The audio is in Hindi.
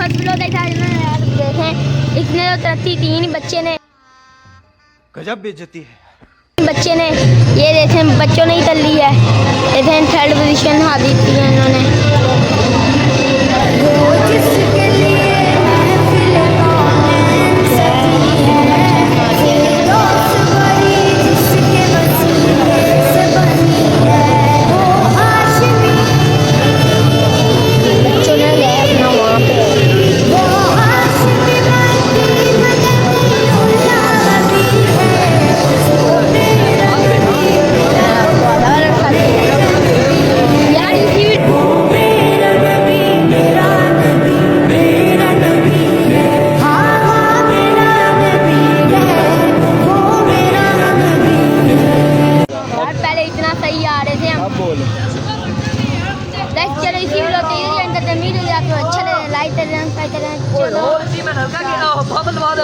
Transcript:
फर्स्ट ब्लॉग देखा यार, देखें इसने तो 3 बच्चे ने गजब बेइज्जती है। बच्चे ने ये देखें बच्चों ने ही कर ली है। देखें 3rd पोजीशन हासिल की है इन्होंने। बच्चों ने ले अपना वहाँ पे यार इसी यार पहले इतना सही आ रहे थे हम। अब बोल। देख चलो इसी वीडियो के लिए एंटरटेनमेंट हो गया तो अच्छा लगे लाइक करें, सब्सक्राइब करें। चलो और इसी में नलका की बहुत लगा दे